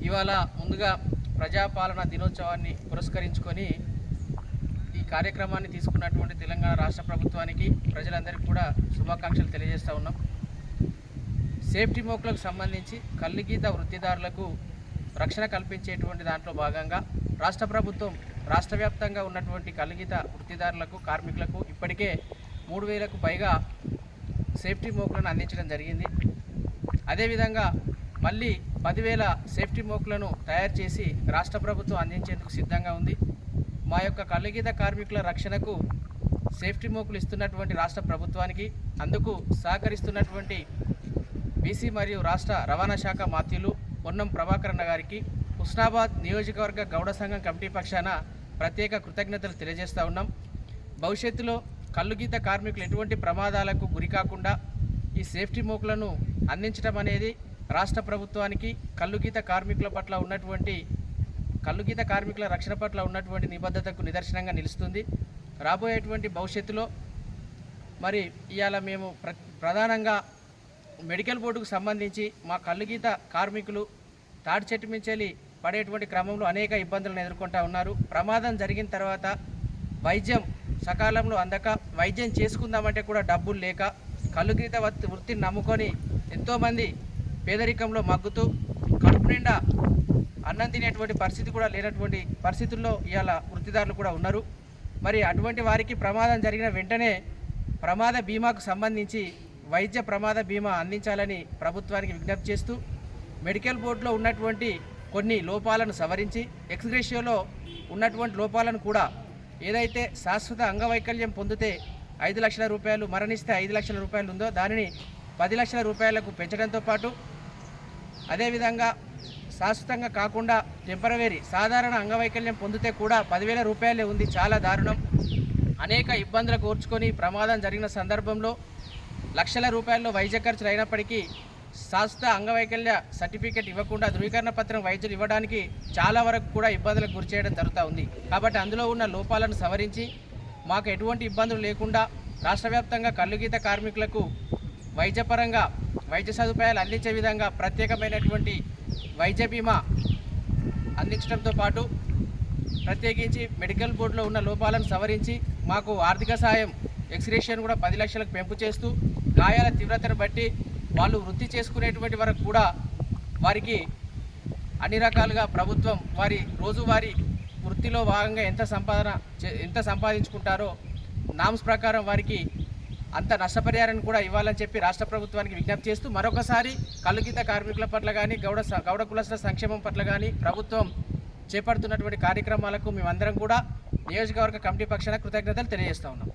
ఇవాళ ముందుగా ప్రజాపాలన దినోత్సవాన్ని పురస్కరించుకొని ఈ కార్యక్రమాన్ని తీసుకున్నటువంటి తెలంగాణ రాష్ట్ర ప్రభుత్వానికి ప్రజలందరికీ కూడా శుభాకాంక్షలు తెలియజేస్తూ ఉన్నాం. సేఫ్టీ మోక్లకు సంబంధించి కల్లుగీత వృత్తిదారులకు రక్షణ కల్పించేటువంటి దాంట్లో భాగంగా రాష్ట్ర ప్రభుత్వం రాష్ట్ర వ్యాప్తంగా ఉన్నటువంటి కల్లుగీత వృత్తిదారులకు కార్మికులకు ఇప్పటికే 3000కు పైగా సేఫ్టీ మోకులను అందించడం జరిగింది. అదేవిధంగా మళ్ళీ 10,000 సేఫ్టీ మోకులను తయారు చేసి రాష్ట్ర ప్రభుత్వం అందించేందుకు సిద్ధంగా ఉంది. మా యొక్క కల్లుగీత కార్మికుల రక్షణకు సేఫ్టీ మోకులు ఇస్తున్నటువంటి రాష్ట్ర ప్రభుత్వానికి, అందుకు సహకరిస్తున్నటువంటి బీసీ మరియు రాష్ట్ర రవాణా శాఖ మాత్యులు పొన్నం ప్రభాకరన్న గారికి హుస్నాబాద్ నియోజకవర్గ గౌడ సంఘం కమిటీ పక్షాన ప్రత్యేక కృతజ్ఞతలు తెలియజేస్తూ ఉన్నాం. భవిష్యత్తులో కల్లుగీత కార్మికులు ఎటువంటి ప్రమాదాలకు గురికాకుండా ఈ సేఫ్టీ మోకులను అందించడం అనేది రాష్ట్ర ప్రభుత్వానికి కల్లుగీత కార్మికుల పట్ల ఉన్నటువంటి కల్లుగీత కార్మికుల రక్షణ పట్ల ఉన్నటువంటి నిబద్ధతకు నిదర్శనంగా నిలుస్తుంది. రాబోయేటువంటి భవిష్యత్తులో మరి ఇవాళ మేము ప్రధానంగా మెడికల్ బోర్డుకు సంబంధించి మా కల్లుగీత కార్మికులు తాటి చెట్టు మించెలి పడేటువంటి క్రమంలో అనేక ఇబ్బందులను ఎదుర్కొంటూ ఉన్నారు. ప్రమాదం జరిగిన తర్వాత వైద్యం సకాలంలో అందక, వైద్యం చేసుకుందామంటే కూడా డబ్బులు లేక, కల్లుగీత వృత్తిని నమ్ముకొని ఎంతోమంది పేదరికంలో మగ్గుతూ కడుపు నిండా అన్నం తినేటువంటి పరిస్థితి కూడా లేనటువంటి పరిస్థితుల్లో ఇవాళ వృత్తిదారులు కూడా ఉన్నారు. మరి అటువంటి వారికి ప్రమాదం జరిగిన వెంటనే ప్రమాద బీమాకు సంబంధించి వైద్య ప్రమాద బీమా అందించాలని ప్రభుత్వానికి విజ్ఞప్తి చేస్తూ, మెడికల్ బోర్డులో ఉన్నటువంటి కొన్ని లోపాలను సవరించి, ఎక్స్గ్రేషియోలో ఉన్నటువంటి లోపాలను కూడా, ఏదైతే శాశ్వత అంగవైకల్యం పొందితే 5 లక్షల రూపాయలు, మరణిస్తే 5 లక్షల రూపాయలు ఉందో దానిని 10 లక్షల రూపాయలకు పెంచడంతో పాటు, అదేవిధంగా శాశ్వతంగా కాకుండా టెంపరవరీ సాధారణ అంగవైకల్యం పొందితే కూడా 10,000 రూపాయలే ఉంది. చాలా దారుణం. అనేక ఇబ్బందులకు ఓర్చుకొని ప్రమాదం జరిగిన సందర్భంలో లక్షల రూపాయల్లో వైద్య ఖర్చులు అయినప్పటికీ శాశ్వత అంగవైకల్య సర్టిఫికేట్ ఇవ్వకుండా ధృవీకరణ పత్రం వైద్యులు ఇవ్వడానికి చాలా వరకు కూడా ఇబ్బందులకు గురి చేయడం జరుగుతూ ఉంది. కాబట్టి అందులో ఉన్న లోపాలను సవరించి మాకు ఎటువంటి ఇబ్బందులు లేకుండా రాష్ట్ర వ్యాప్తంగా కల్లుగీత కార్మికులకు వైద్యపరంగా వైద్య సదుపాయాలు అందించే విధంగా ప్రత్యేకమైనటువంటి వైద్య బీమా అందించడంతో పాటు, ప్రత్యేకించి మెడికల్ బోర్డులో ఉన్న లోపాలను సవరించి మాకు ఆర్థిక సాయం ఎక్స్గ్రేషియన్ కూడా 10 లక్షలకు పెంపు చేస్తూ, గాయాల తీవ్రతను బట్టి వాళ్ళు వృత్తి చేసుకునేటువంటి వరకు కూడా వారికి అన్ని రకాలుగా ప్రభుత్వం వారి రోజువారీ వృత్తిలో భాగంగా ఎంత సంపాదించుకుంటారో నామ్స్ ప్రకారం వారికి అంత నష్టపరిహారాన్ని కూడా ఇవ్వాలని చెప్పి రాష్ట్ర ప్రభుత్వానికి విజ్ఞప్తి చేస్తూ, మరొకసారి కల్లుగీత కార్మికుల పట్ల కానీ గౌడ కులస్తుల సంక్షేమం పట్ల కానీ ప్రభుత్వం చేపడుతున్నటువంటి కార్యక్రమాలకు మేమందరం కూడా నియోజకవర్గ కమిటీ పక్షాన కృతజ్ఞతలు తెలియజేస్తూ ఉన్నాం.